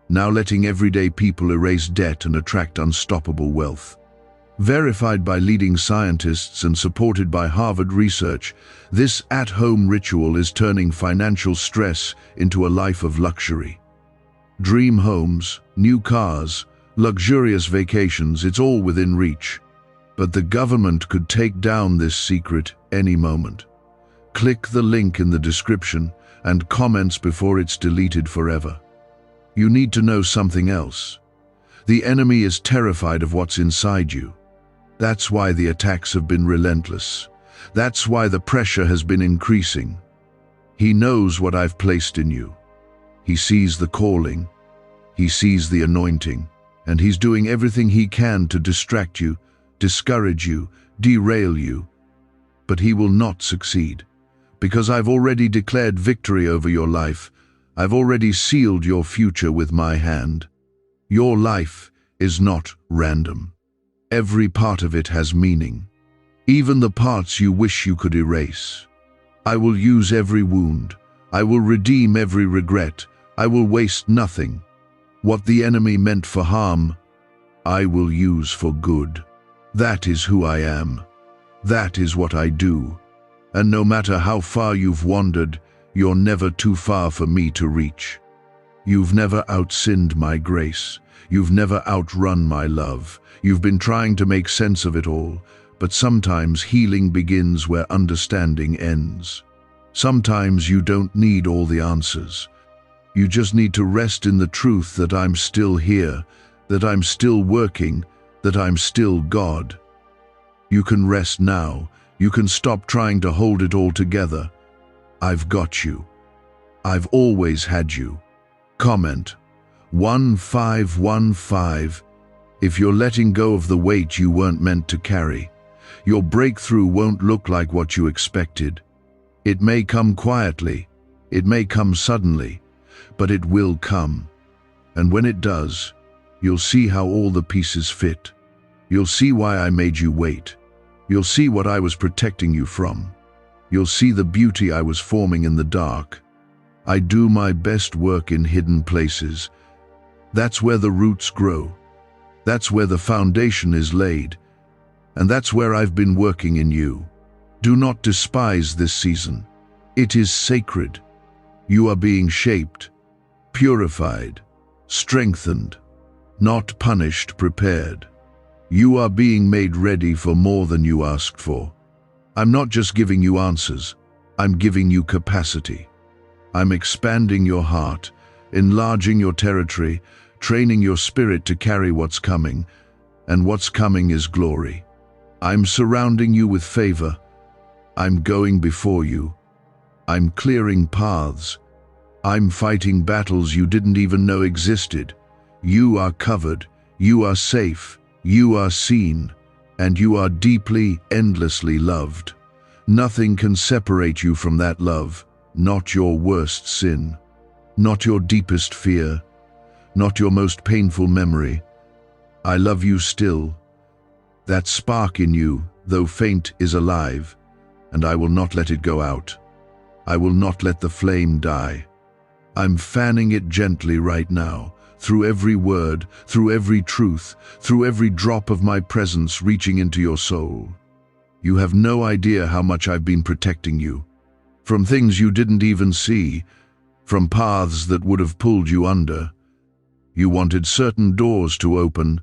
now letting everyday people erase debt and attract unstoppable wealth. Verified by leading scientists and supported by Harvard research, this at-home ritual is turning financial stress into a life of luxury. Dream homes, new cars, luxurious vacations, it's all within reach. But the government could take down this secret any moment. Click the link in the description and comments before it's deleted forever. You need to know something else. The enemy is terrified of what's inside you. That's why the attacks have been relentless. That's why the pressure has been increasing. He knows what I've placed in you. He sees the calling. He sees the anointing. And he's doing everything he can to distract you, discourage you, derail you. But he will not succeed. Because I've already declared victory over your life. I've already sealed your future with my hand. Your life is not random. Every part of it has meaning. Even the parts you wish you could erase. I will use every wound. I will redeem every regret. I will waste nothing. What the enemy meant for harm, I will use for good. That is who I am. That is what I do. And no matter how far you've wandered, you're never too far for me to reach. You've never outsinned my grace. You've never outrun my love. You've been trying to make sense of it all, but sometimes healing begins where understanding ends. Sometimes you don't need all the answers. You just need to rest in the truth that I'm still here, that I'm still working, that I'm still God. You can rest now. You can stop trying to hold it all together. I've got you. I've always had you. Comment 1515 if you're letting go of the weight you weren't meant to carry. Your breakthrough won't look like what you expected. It may come quietly, it may come suddenly, but it will come. And when it does, you'll see how all the pieces fit. You'll see why I made you wait. You'll see what I was protecting you from. You'll see the beauty I was forming in the dark. I do my best work in hidden places. That's where the roots grow. That's where the foundation is laid. And that's where I've been working in you. Do not despise this season. It is sacred. You are being shaped, purified, strengthened, not punished, prepared. You are being made ready for more than you asked for. I'm not just giving you answers. I'm giving you capacity. I'm expanding your heart, enlarging your territory, training your spirit to carry what's coming, and what's coming is glory. I'm surrounding you with favor. I'm going before you. I'm clearing paths. I'm fighting battles you didn't even know existed. You are covered. You are safe. You are seen. And you are deeply, endlessly loved. Nothing can separate you from that love. Not your worst sin. Not your deepest fear. Not your most painful memory. I love you still. That spark in you, though faint, is alive, and I will not let it go out. I will not let the flame die. I'm fanning it gently right now, through every word, through every truth, through every drop of my presence reaching into your soul. You have no idea how much I've been protecting you. From things you didn't even see, from paths that would have pulled you under. You wanted certain doors to open.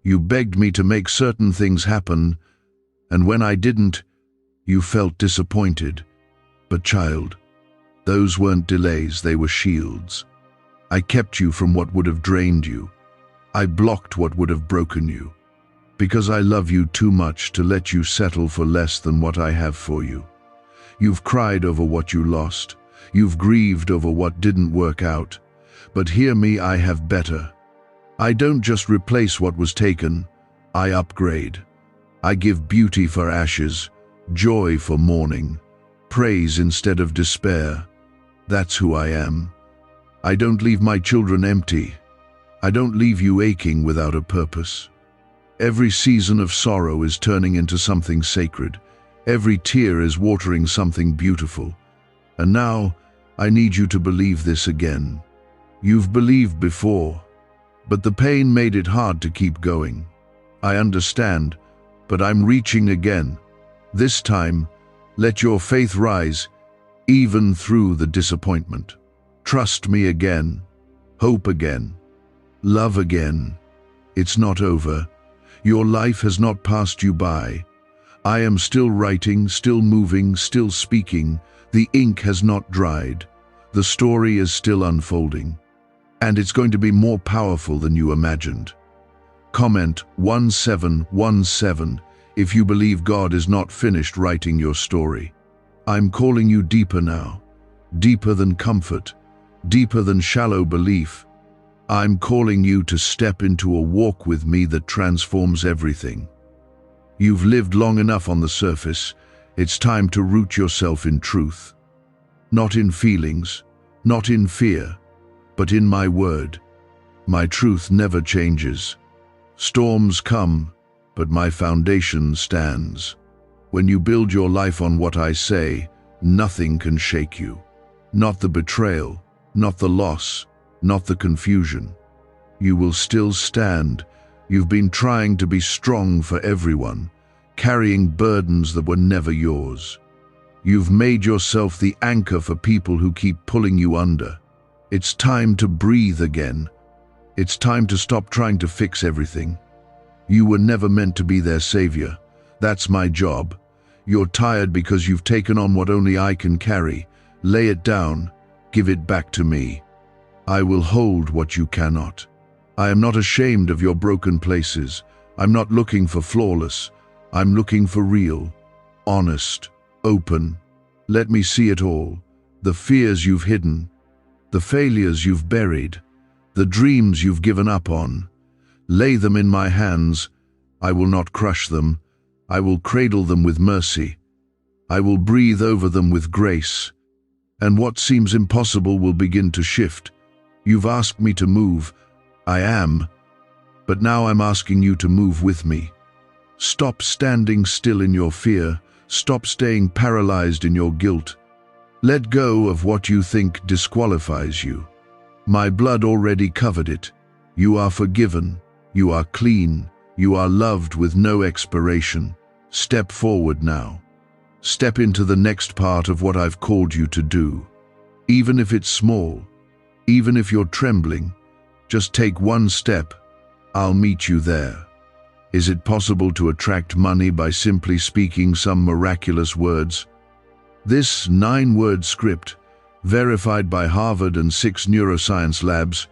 You begged me to make certain things happen, and when I didn't, you felt disappointed. But child, those weren't delays, they were shields. I kept you from what would have drained you. I blocked what would have broken you. Because I love you too much to let you settle for less than what I have for you. You've cried over what you lost. You've grieved over what didn't work out. But hear me, I have better. I don't just replace what was taken, I upgrade. I give beauty for ashes, joy for mourning, praise instead of despair. That's who I am. I don't leave my children empty. I don't leave you aching without a purpose. Every season of sorrow is turning into something sacred. Every tear is watering something beautiful. And now, I need you to believe this again. You've believed before, but the pain made it hard to keep going. I understand, but I'm reaching again. This time, let your faith rise, even through the disappointment. Trust me again, hope again, love again. It's not over. Your life has not passed you by. I am still writing, still moving, still speaking. The ink has not dried. The story is still unfolding. And it's going to be more powerful than you imagined. Comment 1717 if you believe God is not finished writing your story. I'm calling you deeper now, deeper than comfort, deeper than shallow belief. I'm calling you to step into a walk with me that transforms everything. You've lived long enough on the surface. It's time to root yourself in truth. Not in feelings, not in fear, but in my word. My truth never changes. Storms come, but my foundation stands. When you build your life on what I say, nothing can shake you. Not the betrayal, not the loss, not the confusion. You will still stand. You've been trying to be strong for everyone, carrying burdens that were never yours. You've made yourself the anchor for people who keep pulling you under. It's time to breathe again. It's time to stop trying to fix everything. You were never meant to be their savior. That's my job. You're tired because you've taken on what only I can carry. Lay it down. Give it back to me. I will hold what you cannot. I am not ashamed of your broken places. I'm not looking for flawless. I'm looking for real, honest, open. Let me see it all. The fears you've hidden, the failures you've buried, the dreams you've given up on. Lay them in my hands. I will not crush them. I will cradle them with mercy. I will breathe over them with grace. And what seems impossible will begin to shift. You've asked me to move. I am. But now I'm asking you to move with me. Stop standing still in your fear. Stop staying paralyzed in your guilt. Let go of what you think disqualifies you. My blood already covered it. You are forgiven. You are clean. You are loved with no expiration. Step forward now. Step into the next part of what I've called you to do. Even if it's small, even if you're trembling, just take one step. I'll meet you there. Is it possible to attract money by simply speaking some miraculous words? This 9-word script, verified by Harvard and 6 neuroscience labs,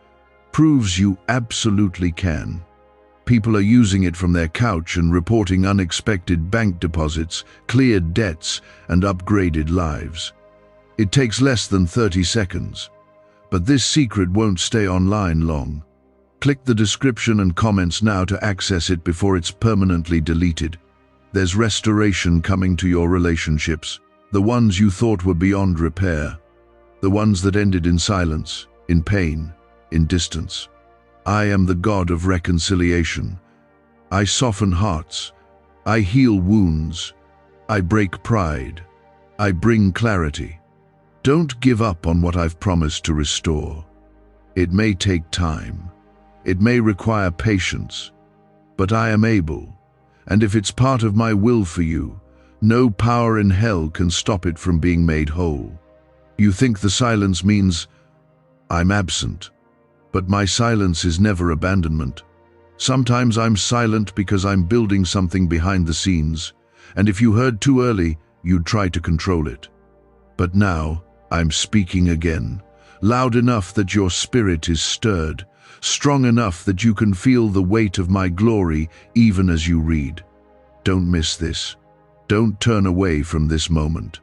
proves you absolutely can. People are using it from their couch and reporting unexpected bank deposits, cleared debts, and upgraded lives. It takes less than 30 seconds. But this secret won't stay online long. Click the description and comments now to access it before it's permanently deleted. There's restoration coming to your relationships, the ones you thought were beyond repair, the ones that ended in silence, in pain, in distance. I am the God of reconciliation. I soften hearts. I heal wounds. I break pride. I bring clarity. Don't give up on what I've promised to restore. It may take time. It may require patience. But I am able. And if it's part of my will for you, no power in hell can stop it from being made whole. You think the silence means I'm absent. But my silence is never abandonment. Sometimes I'm silent because I'm building something behind the scenes, and if you heard too early, you'd try to control it. But now, I'm speaking again, loud enough that your spirit is stirred, strong enough that you can feel the weight of my glory even as you read. Don't miss this. Don't turn away from this moment.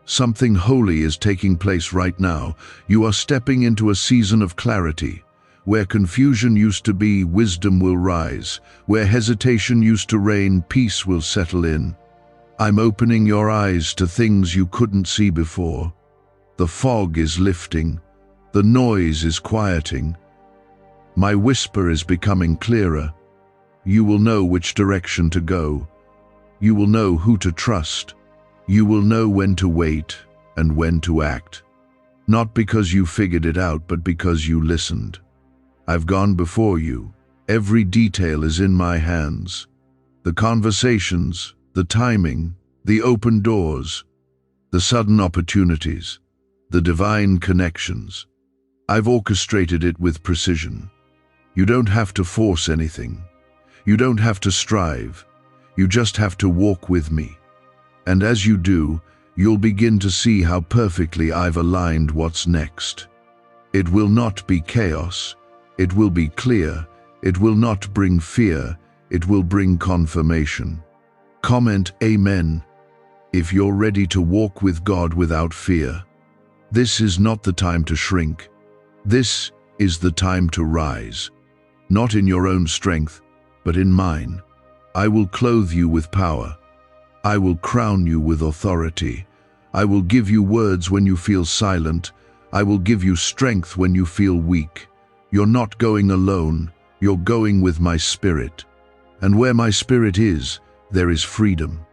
Something holy is taking place right now. You are stepping into a season of clarity. Where confusion used to be, wisdom will rise. Where hesitation used to reign, peace will settle in. I'm opening your eyes to things you couldn't see before. The fog is lifting. The noise is quieting. My whisper is becoming clearer. You will know which direction to go. You will know who to trust. You will know when to wait and when to act. Not because you figured it out, but because you listened. I've gone before you. Every detail is in my hands. The conversations, the timing, the open doors, the sudden opportunities, the divine connections. I've orchestrated it with precision. You don't have to force anything. You don't have to strive. You just have to walk with me. And as you do, you'll begin to see how perfectly I've aligned what's next. It will not be chaos. It will be clear. It will not bring fear. It will bring confirmation. Comment Amen if you're ready to walk with God without fear. This is not the time to shrink. This is the time to rise. Not in your own strength, but in mine. I will clothe you with power. I will crown you with authority. I will give you words when you feel silent. I will give you strength when you feel weak. You're not going alone. You're going with my spirit. And where my spirit is, there is freedom.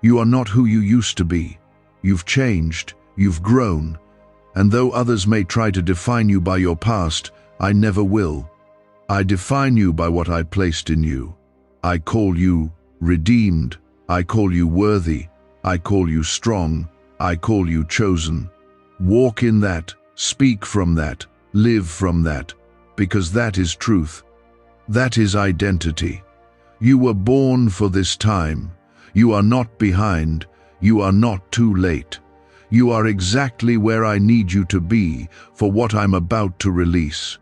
You are not who you used to be. You've changed. You've grown. And though others may try to define you by your past, I never will. I define you by what I placed in you. I call you redeemed. I call you worthy. I call you strong. I call you chosen. Walk in that. Speak from that. Live from that. Because that is truth. That is identity. You were born for this time. You are not behind. You are not too late. You are exactly where I need you to be for what I'm about to release.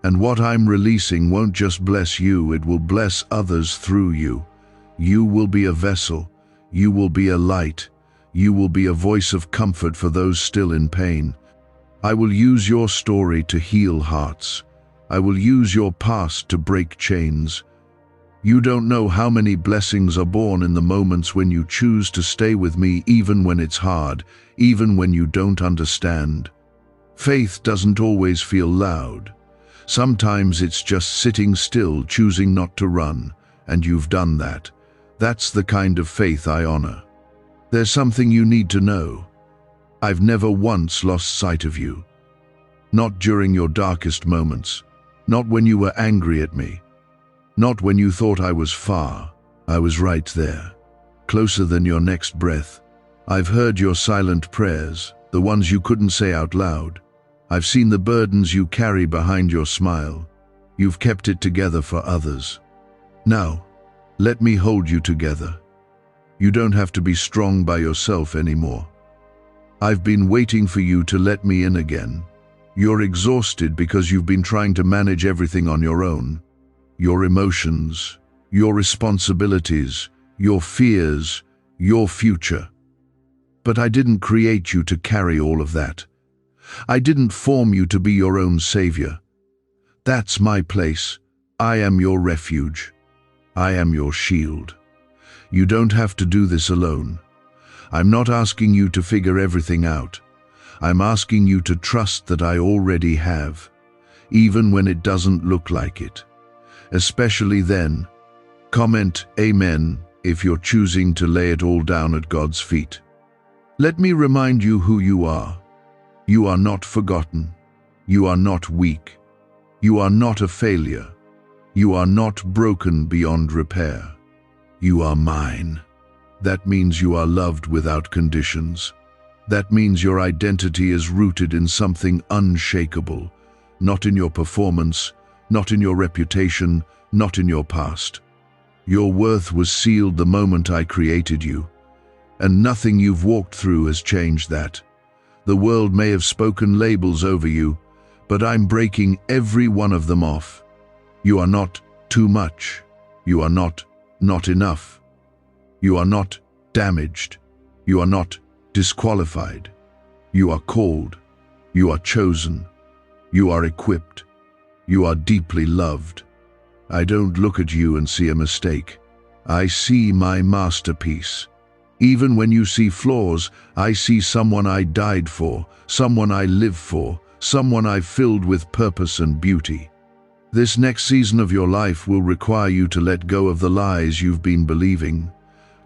And what I'm releasing won't just bless you, it will bless others through you. You will be a vessel. You will be a light. You will be a voice of comfort for those still in pain. I will use your story to heal hearts. I will use your past to break chains. You don't know how many blessings are born in the moments when you choose to stay with me, even when it's hard, even when you don't understand. Faith doesn't always feel loud. Sometimes it's just sitting still, choosing not to run, and you've done that. That's the kind of faith I honor. There's something you need to know. I've never once lost sight of you. Not during your darkest moments. Not when you were angry at me. Not when you thought I was far. I was right there, closer than your next breath. I've heard your silent prayers, the ones you couldn't say out loud. I've seen the burdens you carry behind your smile. You've kept it together for others. Now, let me hold you together. You don't have to be strong by yourself anymore. I've been waiting for you to let me in again. You're exhausted because you've been trying to manage everything on your own. Your emotions, your responsibilities, your fears, your future. But I didn't create you to carry all of that. I didn't form you to be your own savior. That's my place. I am your refuge. I am your shield. You don't have to do this alone. I'm not asking you to figure everything out. I'm asking you to trust that I already have, even when it doesn't look like it. Especially then. Comment Amen if you're choosing to lay it all down at God's feet. Let me remind you who you are. You are not forgotten. You are not weak. You are not a failure. You are not broken beyond repair. You are mine. That means you are loved without conditions. That means your identity is rooted in something unshakable, not in your performance, not in your reputation, not in your past. Your worth was sealed the moment I created you, and nothing you've walked through has changed that. The world may have spoken labels over you, but I'm breaking every one of them off. You are not too much. You are not enough. You are not damaged. You are not disqualified. You are called. You are chosen. You are equipped. You are deeply loved. I don't look at you and see a mistake. I see my masterpiece. Even when you see flaws, I see someone I died for, someone I live for, someone I filled with purpose and beauty. This next season of your life will require you to let go of the lies you've been believing,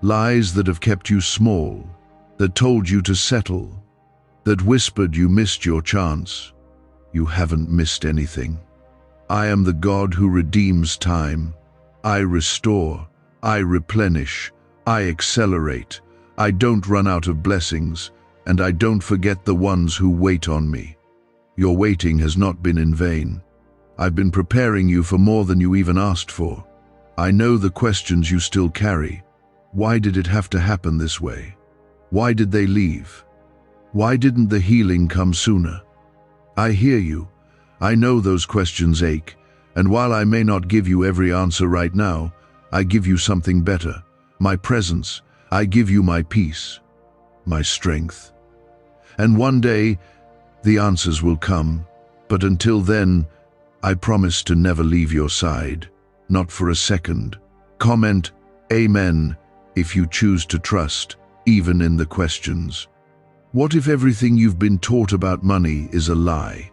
lies that have kept you small, that told you to settle, that whispered you missed your chance. You haven't missed anything. I am the God who redeems time. I restore. I replenish. I accelerate. I don't run out of blessings, and I don't forget the ones who wait on me. Your waiting has not been in vain. I've been preparing you for more than you even asked for. I know the questions you still carry. Why did it have to happen this way? Why did they leave? Why didn't the healing come sooner? I hear you. I know those questions ache, and while I may not give you every answer right now, I give you something better. My presence. I give you my peace, my strength. And one day, the answers will come, but until then, I promise to never leave your side, not for a second. Comment Amen if you choose to trust, even in the questions. What if everything you've been taught about money is a lie?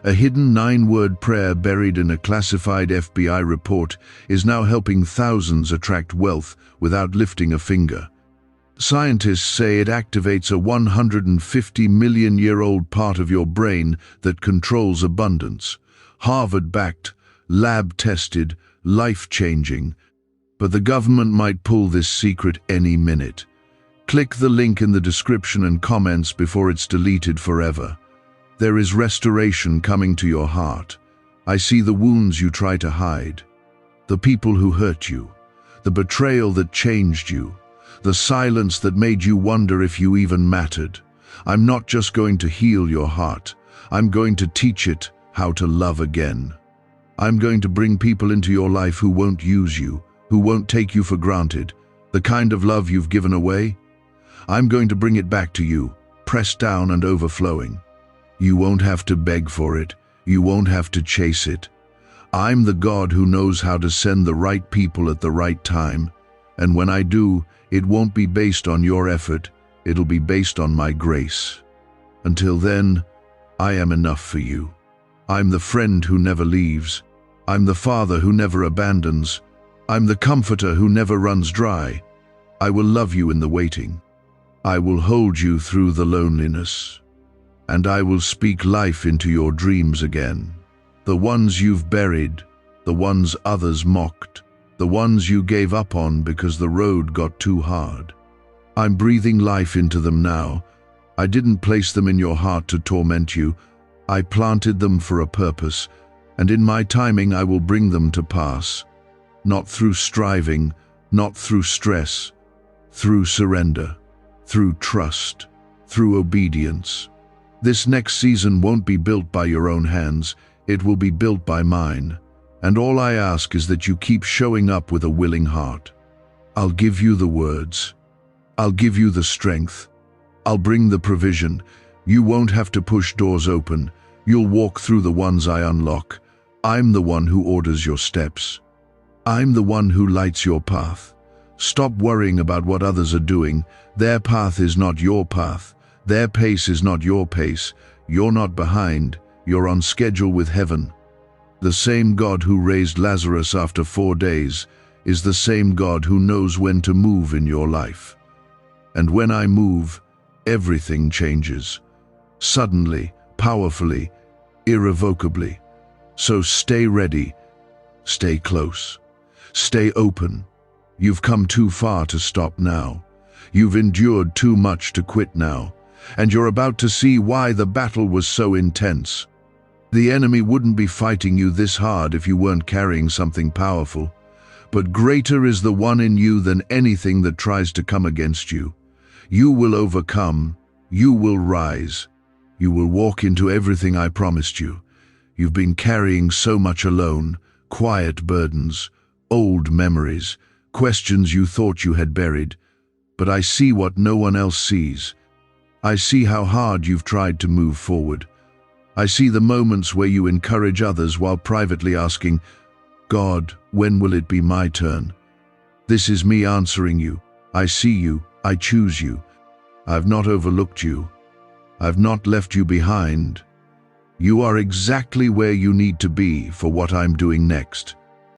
A hidden 9-word prayer buried in a classified FBI report is now helping thousands attract wealth without lifting a finger. Scientists say it activates a 150-million-year-old part of your brain that controls abundance. Harvard-backed, lab-tested, life-changing. But the government might pull this secret any minute. Click the link in the description and comments before it's deleted forever. There is restoration coming to your heart. I see the wounds you try to hide, the people who hurt you, the betrayal that changed you, the silence that made you wonder if you even mattered. I'm not just going to heal your heart. I'm going to teach it how to love again. I'm going to bring people into your life who won't use you, who won't take you for granted, the kind of love you've given away. I'm going to bring it back to you, pressed down and overflowing. You won't have to beg for it. You won't have to chase it. I'm the God who knows how to send the right people at the right time. And when I do, it won't be based on your effort. It'll be based on my grace. Until then, I am enough for you. I'm the friend who never leaves. I'm the father who never abandons. I'm the comforter who never runs dry. I will love you in the waiting. I will hold you through the loneliness. And I will speak life into your dreams again. The ones you've buried, the ones others mocked, the ones you gave up on because the road got too hard. I'm breathing life into them now. I didn't place them in your heart to torment you. I planted them for a purpose, and in my timing I will bring them to pass. Not through striving, not through stress, through surrender, through trust, through obedience. This next season won't be built by your own hands, it will be built by mine. And all I ask is that you keep showing up with a willing heart. I'll give you the words. I'll give you the strength. I'll bring the provision. You won't have to push doors open. You'll walk through the ones I unlock. I'm the one who orders your steps. I'm the one who lights your path. Stop worrying about what others are doing. Their path is not your path. Their pace is not your pace. You're not behind. You're on schedule with heaven. The same God who raised Lazarus after 4 days is the same God who knows when to move in your life. And when I move, everything changes. Suddenly, powerfully, irrevocably. So stay ready, stay close, stay open. You've come too far to stop now. You've endured too much to quit now. And you're about to see why the battle was so intense. The enemy wouldn't be fighting you this hard if you weren't carrying something powerful. But greater is the one in you than anything that tries to come against you. You will overcome. You will rise. You will walk into everything I promised you. You've been carrying so much alone, quiet burdens, old memories, questions you thought you had buried. But I see what no one else sees. I see how hard you've tried to move forward. I see the moments where you encourage others while privately asking, God, when will it be my turn? This is me answering you. I see you. I choose you. I've not overlooked you. I've not left you behind. You are exactly where you need to be for what I'm doing next.